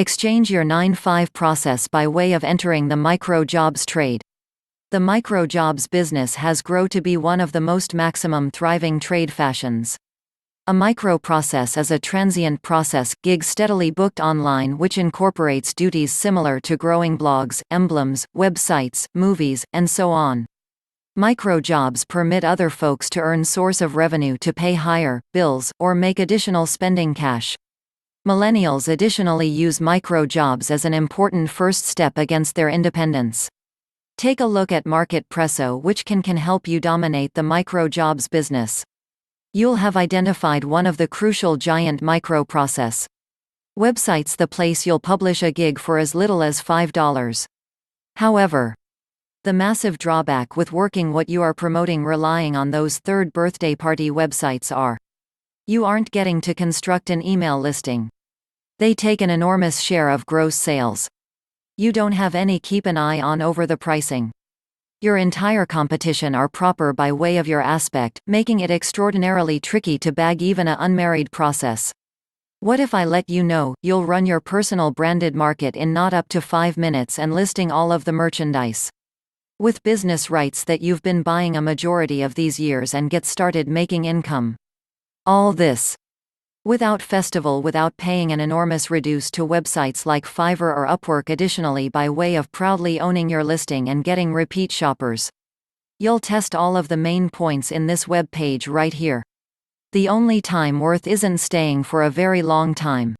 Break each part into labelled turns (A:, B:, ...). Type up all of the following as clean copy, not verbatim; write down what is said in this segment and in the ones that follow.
A: Exchange your 9-5 process by way of entering the micro-jobs trade. The micro-jobs business has grown to be one of the most maximum thriving trade fashions. A micro-process is a transient process gig steadily booked online which incorporates duties similar to growing blogs, emblems, websites, movies, and so on. Micro-jobs permit other folks to earn source of revenue to pay higher bills or make additional spending cash. Millennials additionally use micro-jobs as an important first step against their independence. Take a look at Marketpresso, which can help you dominate the micro-jobs business. You'll have identified one of the crucial giant micro-process websites, the place you'll publish a gig for as little as $5. However, the massive drawback with working what you are promoting relying on those third birthday party websites are: you aren't getting to construct an email listing. They take an enormous share of gross sales. You don't have any keep an eye on over the pricing. Your entire competition are proper by way of your aspect, making it extraordinarily tricky to bag even a unmarried process. What if I let you know, you'll run your personal branded market in not up to 5 minutes and listing all of the merchandise with business rights that you've been buying a majority of these years and get started making income. All this without festival, without paying an enormous reduce to websites like Fiverr or Upwork, additionally by way of proudly owning your listing and getting repeat shoppers. You'll test all of the main points in this web page right here. The only time worth isn't staying for a very long time.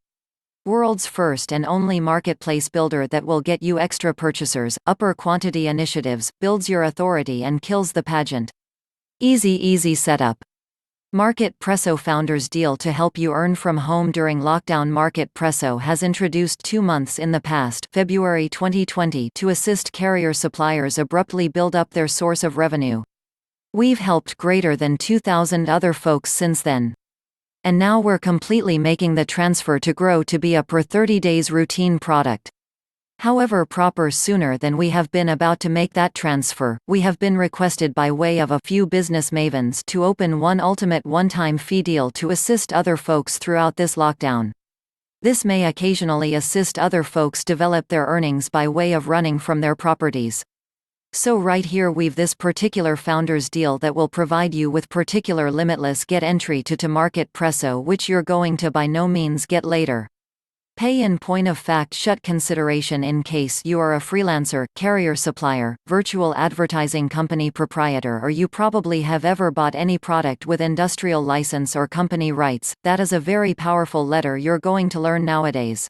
A: World's first and only marketplace builder that will get you extra purchasers, upper quantity initiatives, builds your authority and kills the pageant. Easy setup. Marketpresso Founders Deal to help you earn from home during lockdown. Marketpresso has introduced 2 months in the past, February 2020, to assist carrier suppliers abruptly build up their source of revenue. We've helped greater than 2,000 other folks since then. And now we're completely making the transfer to grow to be a per 30 days routine product. However, proper sooner than we have been about to make that transfer, we have been requested by way of a few business mavens to open one ultimate one-time fee deal to assist other folks throughout this lockdown. This may occasionally assist other folks develop their earnings by way of running from their properties. So right here we've this particular founders deal that will provide you with particular limitless get entry to Marketpresso, which you're going to by no means get later. Pay in point of fact shut consideration in case you are a freelancer, carrier supplier, virtual advertising company proprietor, or you probably have ever bought any product with industrial license or company rights. That is a very powerful letter you're going to learn nowadays.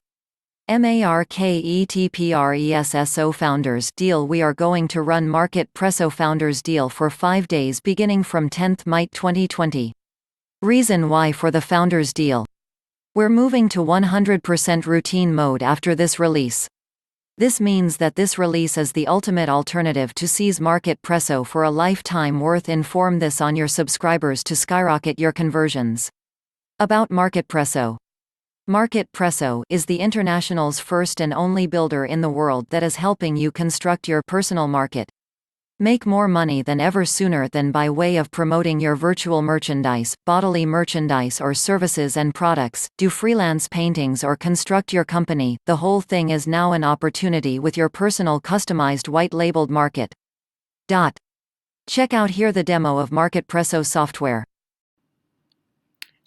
A: Marketpresso Founders Deal. We are going to run Marketpresso Founders Deal for 5 days beginning from 10th May 2020. Reason why for the Founders Deal: we're moving to 100% routine mode after this release. This means that this release is the ultimate alternative to seize Marketpresso for a lifetime worth. Inform this on your subscribers to skyrocket your conversions. About Marketpresso. Marketpresso is the international's first and only builder in the world that is helping you construct your personal market. Make more money than ever sooner than by way of promoting your virtual merchandise, bodily merchandise or services and products, do freelance paintings or construct your company. The whole thing is now an opportunity with your personal customized white-labeled market. Check out here the demo of Marketpresso software.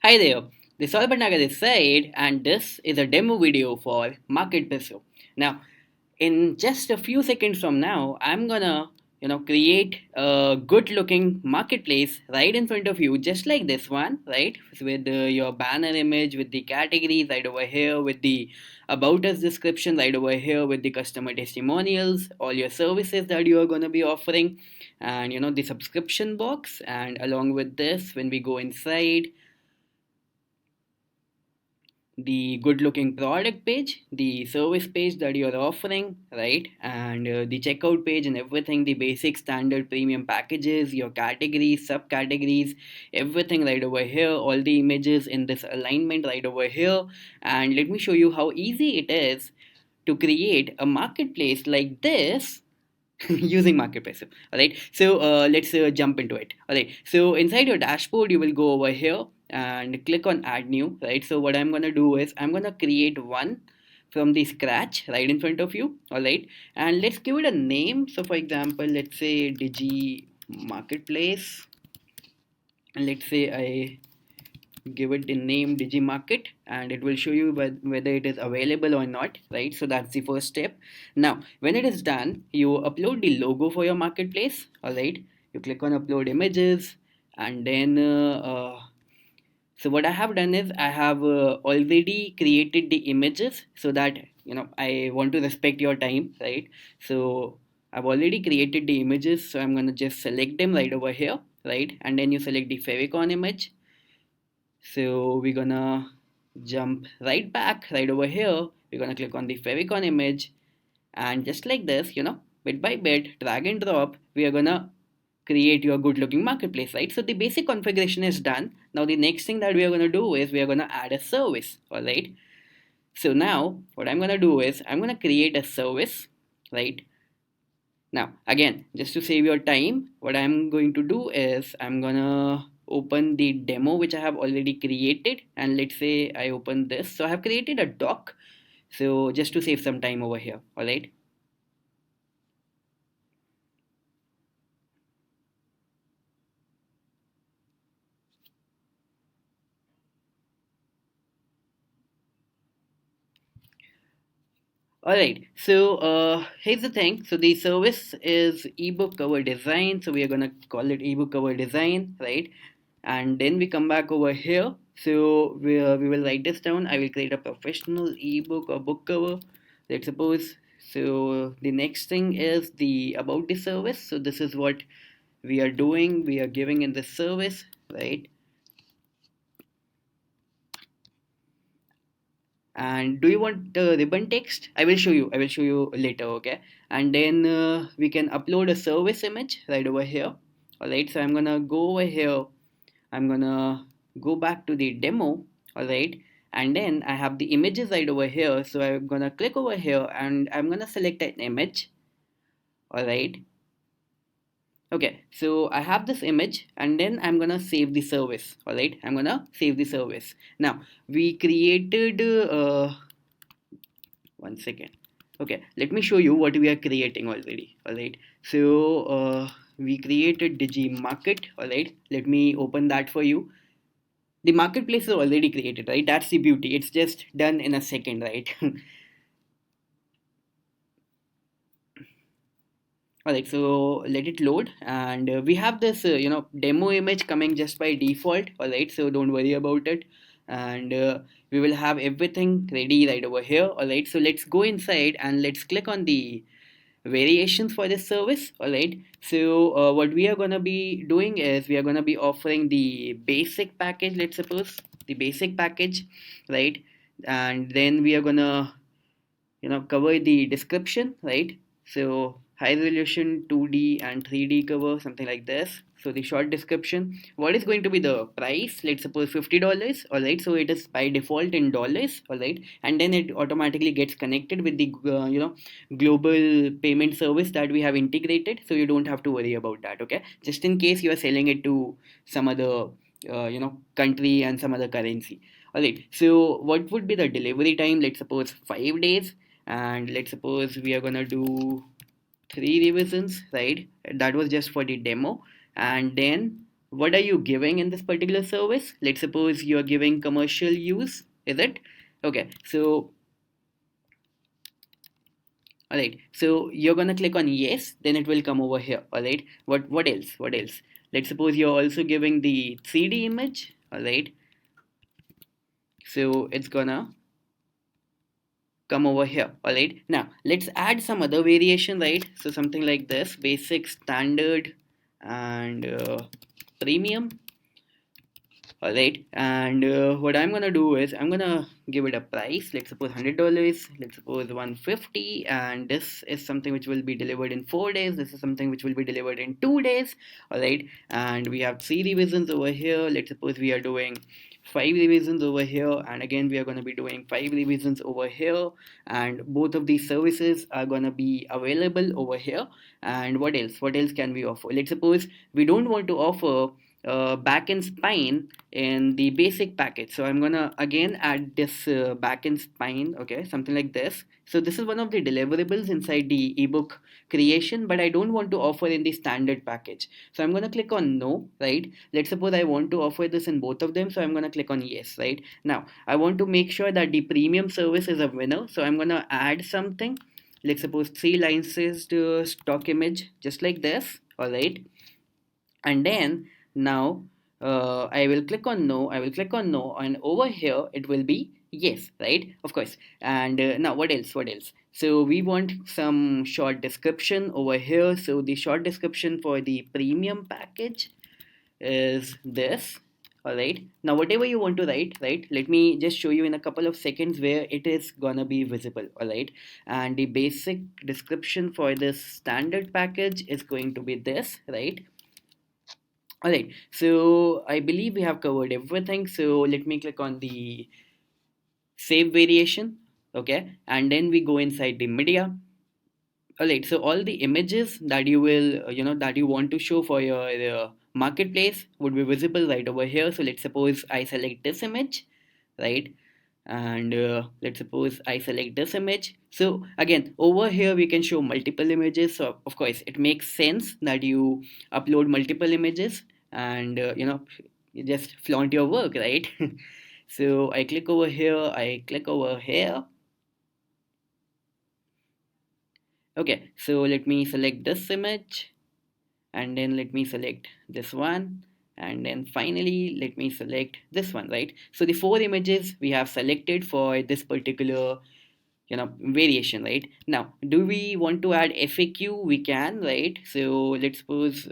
B: Hi there, this is Albanaga this side, and this is a demo video for Marketpresso. Now, in just a few seconds from now, I'm gonna create a good looking marketplace right in front of you, just like this one, right, with your banner image, with the categories right over here, with the about us description right over here, with the customer testimonials, all your services that you are going to be offering, and the subscription box. And along with this, when we go inside, the good looking product page, the service page that you're offering, right, and the checkout page and everything, the basic standard premium packages, your categories, subcategories, everything right over here, all the images in this alignment right over here. And let me show you how easy it is to create a marketplace like this using Marketplace. All right, so let's jump into it. All right, so inside your dashboard, you will go over here and click on add new. Right, so what I'm going to do is I'm going to create one from the scratch right in front of you. All right, and let's give it a name. So for example, let's say Digi Marketplace, and let's say I give it the name Digimarket, and it will show you whether it is available or not, right? So that's the first step. Now when it is done, you upload the logo for your marketplace. All right, you click on upload images, and then so what I have done is I have already created the images, so that I want to respect your time, right? So I've already created the images, so I'm going to just select them right over here, right? And then you select the favicon image. So we're gonna jump right back right over here. We're gonna click on the favicon image, and just like this, bit by bit, drag and drop, we are gonna create your good looking marketplace, right? So the basic configuration is done. Now the next thing that we are gonna do is we are gonna add a service. All right. So now what I'm gonna do is I'm gonna create a service, right? Now, again, just to save your time, what I'm going to do is I'm gonna open the demo which I have already created, and let's say I open this. So I have created a doc. So just to save some time over here, all right? All right. So here's the thing. So the service is ebook cover design. So we are gonna call it ebook cover design, right? And then we come back over here. So we will write this down. I will create a professional ebook or book cover. Let's suppose. So the next thing is the about the service. So this is what we are doing. We are giving in this service, right? And do you want the ribbon text? I will show you later, okay? And then we can upload a service image right over here. All right, so I'm gonna go over here. I'm gonna go back to the demo. All right, and then I have the images right over here, so I'm gonna click over here and I'm gonna select an image. All right, okay, so I have this image, and then I'm gonna save the service. All right, I'm gonna save the service. Now we created 1 second. Okay, let me show you what we are creating already. All right, so we created Digi Market. All right, let me open that for you. The marketplace is already created, right? That's the beauty. It's just done in a second, right? All right, so let it load, and we have this demo image coming just by default. All right, so don't worry about it, and we will have everything ready right over here. All right, so let's go inside and let's click on the variations for this service. All right, so what we are going to be doing is we are going to be offering the basic package. Let's suppose the basic package, right? And then we are going to cover the description, right? So high resolution 2D and 3D cover, something like this. So the short description, what is going to be the price? Let's suppose $50. All right, so it is by default in dollars. All right, and then it automatically gets connected with the global payment service that we have integrated, so you don't have to worry about that. Okay, just in case you are selling it to some other country and some other currency. All right, so what would be the delivery time? Let's suppose 5 days, and let's suppose we are gonna do 3 revisions, right? That was just for the demo. And then what are you giving in this particular service? Let's suppose you are giving commercial use, is it? Okay, so all right, so you're gonna click on yes, then it will come over here. All right, what else? What else? Let's suppose you're also giving the 3D image. All right, so it's gonna come over here. All right, now let's add some other variation, right? So something like this: basic, standard, and premium. All right, and what I'm gonna do is I'm gonna give it a price. Let's suppose $100. Let's suppose 150, and this is something which will be delivered in 4 days. This is something which will be delivered in 2 days. All right, and we have 3 revisions over here. Let's suppose we are doing 5 revisions over here, and again we are going to be doing 5 revisions over here, and both of these services are going to be available over here. And what else can we offer? Let's suppose we don't want to offer backend spine in the basic package. So I'm gonna again add this backend spine, okay, something like this. So this is one of the deliverables inside the ebook creation, but I don't want to offer in the standard package. So I'm gonna click on no, right? Let's suppose I want to offer this in both of them, so I'm gonna click on yes, right? Now I want to make sure that the premium service is a winner, so I'm gonna add something. Let's suppose 3 lines is the stock image, just like this, all right? And then now I will click on no, I will click on no, and over here it will be yes, right? Of course. And now what else, so we want some short description over here. So the short description for the premium package is this, all right? Now whatever you want to write, right, let me just show you in a couple of seconds where it is gonna be visible, all right? And the basic description for this standard package is going to be this, right? All right, so I believe we have covered everything. So let me click on the save variation, okay, and then we go inside the media. All right, so all the images that you will, that you want to show for your marketplace would be visible right over here. So let's suppose I select this image, right? And let's suppose I select this image. So again, over here we can show multiple images. So of course it makes sense that you upload multiple images, and you just flaunt your work, right? So I click over here, I click over here. Okay, so let me select this image, and then let me select this one, and then finally let me select this one, right? So the 4 images we have selected for this particular variation, right? Now do we want to add FAQ? We can, right? So let's suppose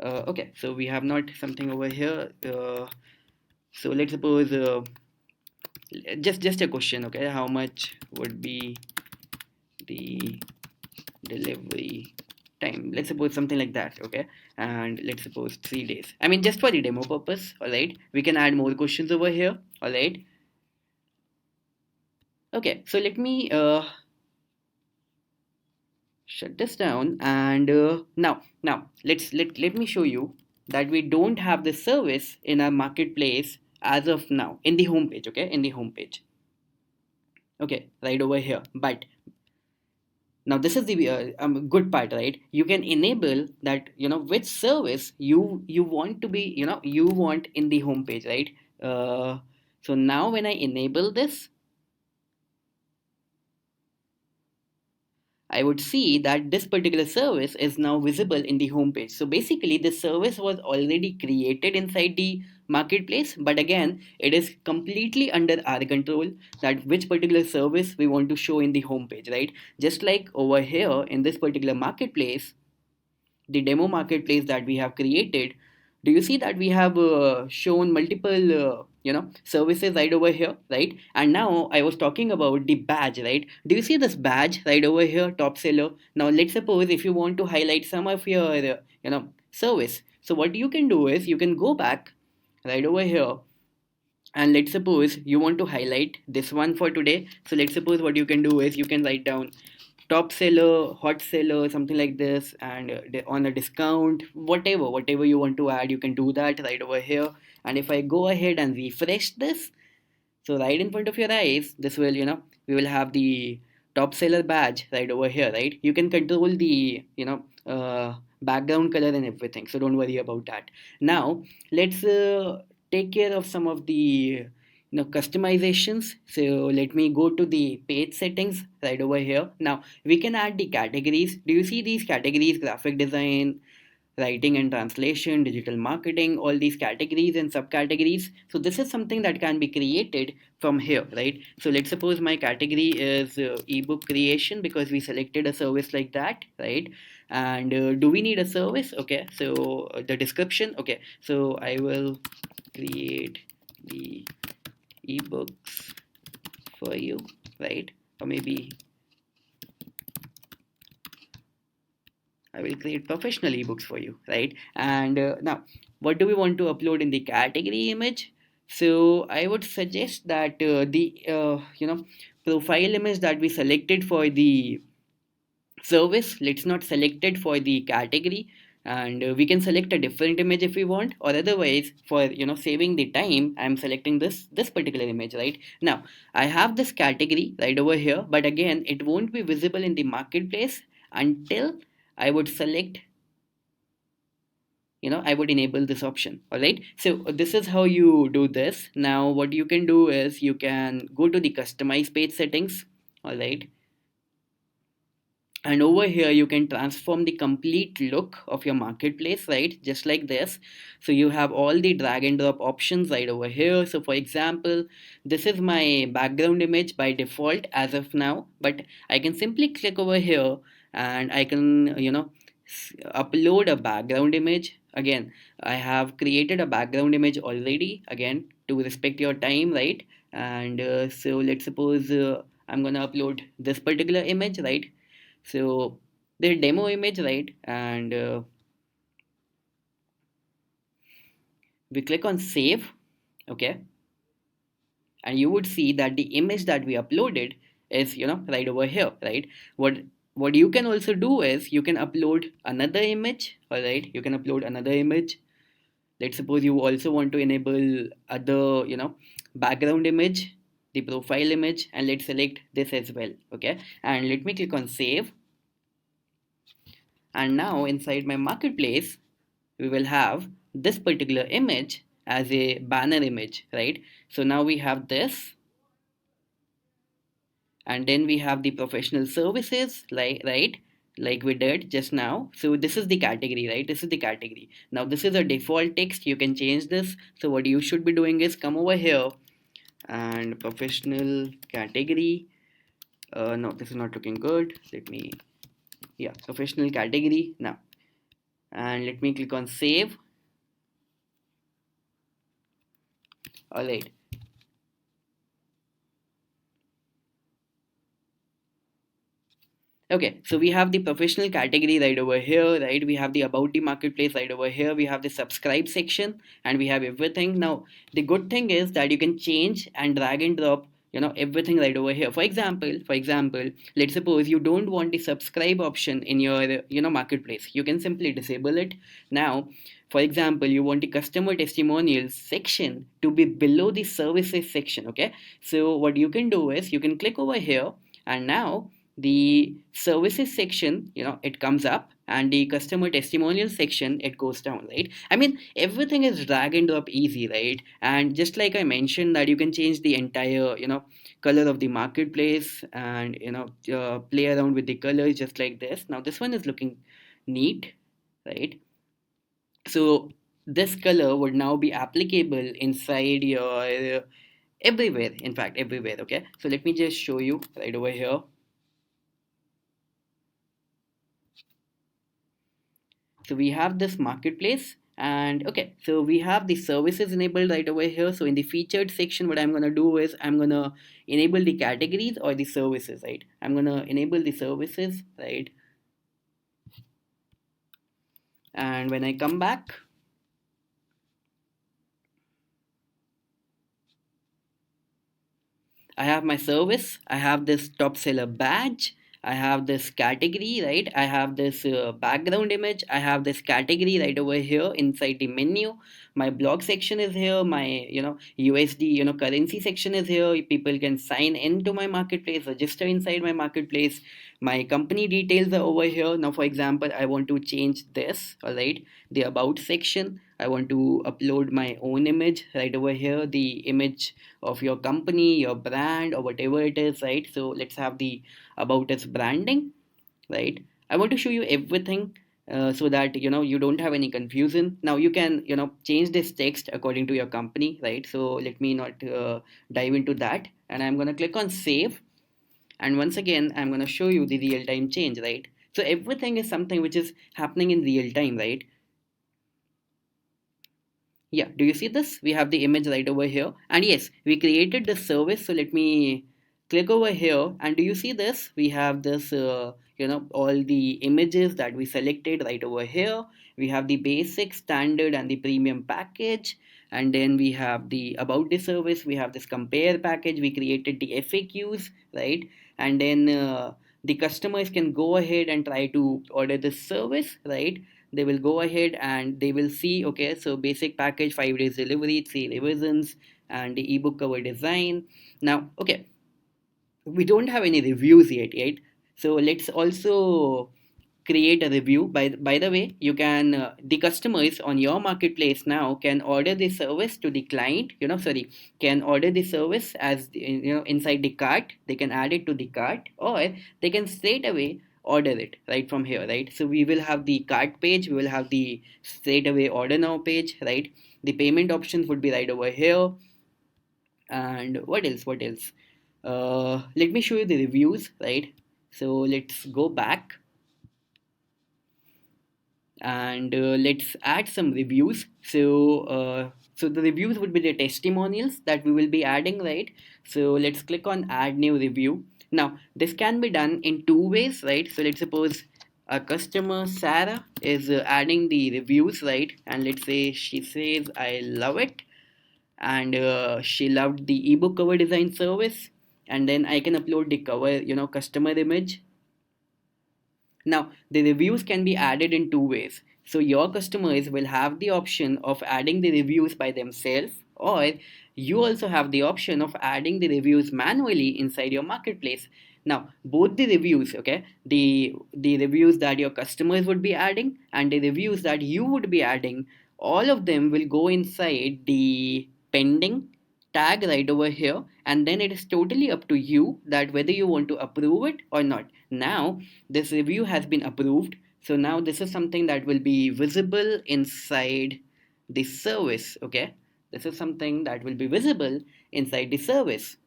B: okay, so we have not something over here, so let's suppose just a question, okay, how much would be the delivery time? Let's suppose something like that, okay? And let's suppose 3 days. I mean, just for the demo purpose, all right? We can add more questions over here, all right? Okay, so let me shut this down, and let me show you that we don't have the service in our marketplace as of now in the home page, okay? In the home page, okay, right over here. But now this is the good part, right? You can enable that, which service you want to be, you want in the home page, right? So now when I enable this, I would see that this particular service is now visible in the home page. So basically, this service was already created inside the marketplace, but again, it is completely under our control that which particular service we want to show in the home page, right? Just like over here in this particular marketplace, the demo marketplace that we have created, do you see that we have shown multiple services right over here, right? And now I was talking about the badge, right? Do you see this badge right over here, top seller? Now let's suppose if you want to highlight some of your service, so what you can do is you can go back right over here, and let's suppose you want to highlight this one for today. So let's suppose what you can do is you can write down top seller, hot seller, something like this, and on a discount, whatever you want to add, you can do that right over here. And if I go ahead and refresh this, so right in front of your eyes, this will, we will have the top seller badge right over here, right? You can control the, background color and everything. So don't worry about that. Now, let's take care of some of the, customizations. So let me go to the page settings right over here. Now, we can add the categories. Do you see these categories? Graphic design, writing and translation, digital marketing, all these categories and subcategories. So this is something that can be created from here, right? So let's suppose my category is ebook creation because we selected a service like that, right? And do we need a service? Okay, so the description, okay, so I will create the ebooks for you, right? Or maybe I will create professional ebooks for you, right? And now, what do we want to upload in the category image? So I would suggest that the profile image that we selected for the service, let's not select it for the category. and we can select a different image if we want, or otherwise for saving the time, I'm selecting this particular image. Right now I have this category right over here, but again it won't be visible in the marketplace until I would select, I would enable this option. All right, so this is how you do this. Now what you can do is you can go to the customize page settings. All right, and over here you can transform the complete look of your marketplace, right, just like this. So you have all the drag and drop options right over here. So for example, this is my background image by default as of now, but I can simply click over here and I can upload a background image. Again, I have created a background image already, again to respect your time, right? And so let's suppose I'm gonna upload this particular image, right? So the demo image, right? And we click on save. Okay, and you would see that the image that we uploaded is right over here, right? What you can also do is you can upload another image. All right, you can upload another image. Let's suppose you also want to enable other background image, the profile image, and let's select this as well. Okay, and let me click on save. And now inside my marketplace we will have this particular image as a banner image, right? So now we have this, and then we have the professional services, like, right, like we did just now. So this is the category, right? This is the category. Now this is a default text, you can change this. So what you should be doing is come over here and professional category. No, this is not looking good. Let me, yeah, professional category now, and let me click on save. All right, okay, so we have the professional category right over here, right? We have the about the marketplace right over here. We have the subscribe section, and we have everything. Now, the good thing is that you can change and drag and drop, everything right over here. For example, let's suppose you don't want the subscribe option in your, marketplace. You can simply disable it. Now, for example, you want the customer testimonials section to be below the services section. Okay, so what you can do is you can click over here, and now the services section, it comes up, and the customer testimonial section, it goes down, right? I mean, everything is drag and drop easy, right? And just like I mentioned that you can change the entire, color of the marketplace, and play around with the colors just like this. Now this one is looking neat, right? So this color would now be applicable inside your everywhere, in fact everywhere. Okay, so let me just show you right over here. So we have this marketplace, and okay, so we have the services enabled right over here. So in the featured section, what I'm going to do is I'm going to enable the categories or the services, right? I'm going to enable the services, right? And when I come back, I have my service, I have this top seller badge, I have this category, right? I have this background image, I have this category right over here inside the menu. My blog section is here, my USD currency section is here. People can sign into my marketplace, register inside my marketplace. My company details are over here. Now for example, I want to change this, all right, the about section. I want to upload my own image right over here, the image of your company, your brand, or whatever it is, right? So let's have the about us branding, right? I want to show you everything so that you don't have any confusion. Now you can change this text according to your company, right? So let me not dive into that, and I'm gonna click on save. And once again, I'm gonna show you the real time change, right? So everything is something which is happening in real time, right? Yeah, do you see this? We have the image right over here. And yes, we created the service. So let me click over here. And do you see this? We have this, all the images that we selected right over here. We have the basic, standard, and the premium package. And then we have the about the service. We have this compare package. We created the FAQs, right? And then the customers can go ahead and try to order this service, right? they will go ahead and they will see, okay, so basic package, 5 days delivery, 3 revisions, and the ebook cover design. Now, okay, we don't have any reviews yet, right? So let's also create a review. By the way, you can the customers on your marketplace now can order the service to the client, sorry, can order the service as inside the cart. They can add it to the cart, or they can straight away order it right from here, right? So we will have the cart page, we will have the straight away order now page, right? The payment options would be right over here. And what else, let me show you the reviews, right? So let's go back, and let's add some reviews. So the reviews would be the testimonials that we will be adding, right? So let's click on add new review. Now this can be done in two ways, right? So let's suppose a customer Sarah is adding the reviews, right? And let's say she says I love it, and she loved the ebook cover design service. And then I can upload the cover, customer image. Now, the reviews can be added in two ways. So, your customers will have the option of adding the reviews by themselves, or you also have the option of adding the reviews manually inside your marketplace. Now, both the reviews, okay, the reviews that your customers would be adding and the reviews that you would be adding, all of them will go inside the pending tag right over here, and then it is totally up to you that whether you want to approve it or not. Now this review has been approved, so now this is something that will be visible inside the service, okay? This is something that will be visible inside the service.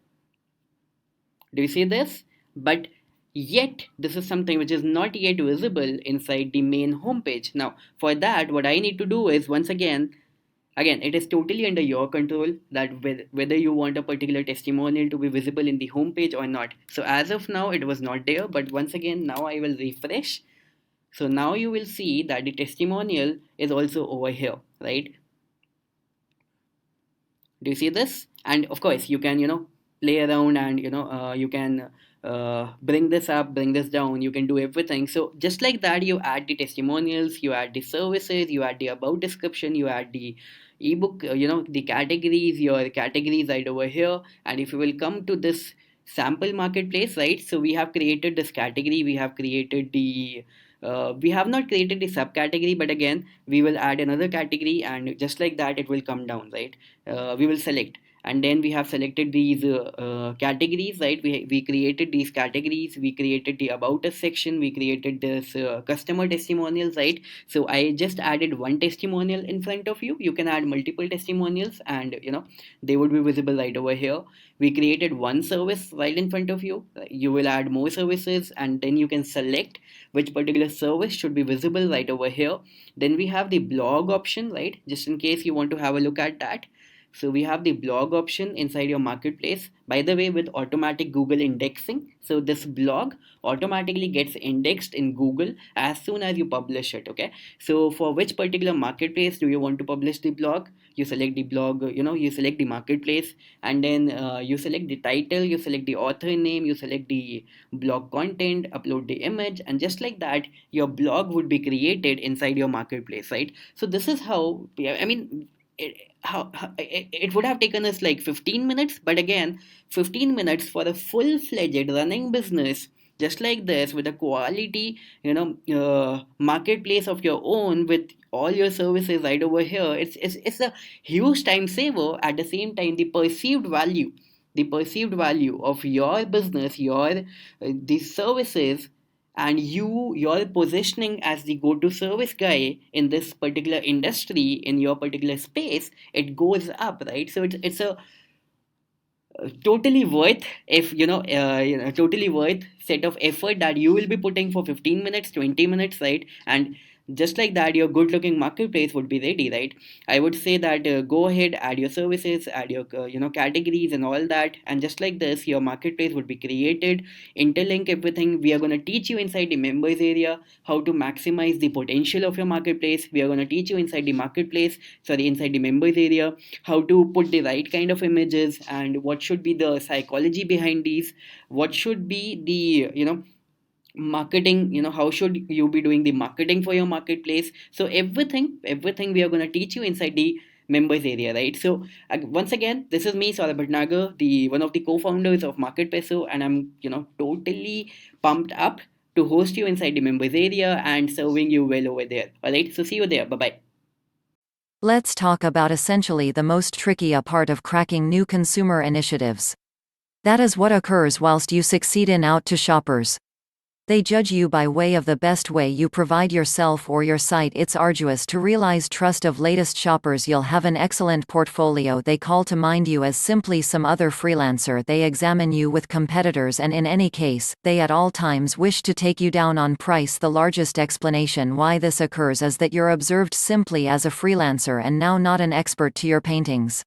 B: Do you see this? But yet this is something which is not yet visible inside the main homepage. Now for that, what I need to do is, once again, it is totally under your control that whether you want a particular testimonial to be visible in the homepage or not. So as of now, it was not there, but once again, now I will refresh. So now you will see that the testimonial is also over here, right? Do you see this? And of course you can play around, and you can bring this up, bring this down, you can do everything. So just like that, you add the testimonials, you add the services, you add the about description, you add the ebook, the categories, your categories right over here. And if you will come to this sample marketplace, right, so we have created this category, we have created the we have not created the subcategory, but again we will add another category, and just like that it will come down, right? We will select, and then we have selected these categories, right? We created these categories, we created the about us section, we created this customer testimonials, right? So I just added one testimonial in front of you. You can add multiple testimonials, and they would be visible right over here. We created one service right in front of you. You will add more services, and then you can select which particular service should be visible right over here. Then we have the blog option, right, just in case you want to have a look at that. So we have the blog option inside your marketplace, by the way, with automatic Google indexing. So this blog automatically gets indexed in Google as soon as you publish it, okay? So for which particular marketplace do you want to publish the blog? You select the blog, you select the marketplace, and then you select the title, you select the author name, you select the blog content, upload the image, and just like that your blog would be created inside your marketplace, right? So this is how, yeah, I mean, it would have taken us like 15 minutes, but again, 15 minutes for a full-fledged running business just like this, with a quality marketplace of your own, with all your services right over here. It's a huge time saver. At the same time, the perceived value of your business, these services, and your positioning as the go-to service guy in this particular industry, in your particular space, it goes up, right? So it's a totally worth, if totally worth set of effort that you will be putting for 15 minutes, 20 minutes, right? And just like that your good looking marketplace would be ready, right? I would say that go ahead, add your services, add your categories and all that, and just like this your marketplace would be created. Interlink everything. We are going to teach you inside the members area how to maximize the potential of your marketplace. We are going to teach you inside the marketplace, sorry, inside the members area, how to put the right kind of images, and what should be the psychology behind these, what should be the marketing, how should you be doing the marketing for your marketplace. So everything we are going to teach you inside the members area, right? So once again, this is me, Saurabh Bhatnagar, the one of the co-founders of Marketpresso, and I'm totally pumped up to host you inside the members area and serving you well over there. All right, so see you there. Bye bye.
A: Let's talk about essentially the most tricky part of cracking new consumer initiatives. That is what occurs whilst you succeed in out to shoppers. They judge you by way of the best way you provide yourself or your site. It's arduous to realize trust of latest shoppers. You'll have an excellent portfolio. They call to mind you as simply some other freelancer. They examine you with competitors, and in any case, they at all times wish to take you down on price. The largest explanation why this occurs is that you're observed simply as a freelancer and now not an expert to your paintings.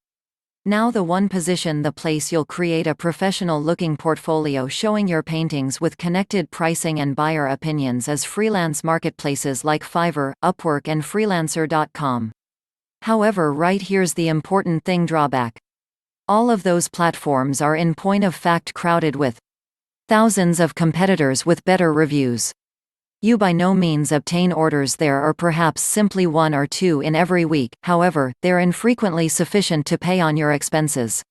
A: Now the one position, the place you'll create a professional-looking portfolio showing your paintings with connected pricing and buyer opinions is freelance marketplaces like Fiverr, Upwork and Freelancer.com. However, right here's the important thing: drawback. All of those platforms are in point of fact crowded with thousands of competitors with better reviews. You by no means obtain orders there, or perhaps simply one or two in every week. However, they're infrequently sufficient to pay on your expenses.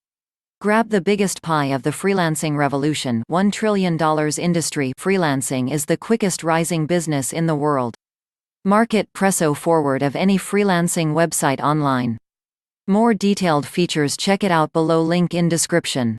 A: Grab the biggest pie of the freelancing revolution. $1 trillion industry. Freelancing is the quickest rising business in the world. Marketpresso forward of any freelancing website online. More detailed features, check it out below, link in description.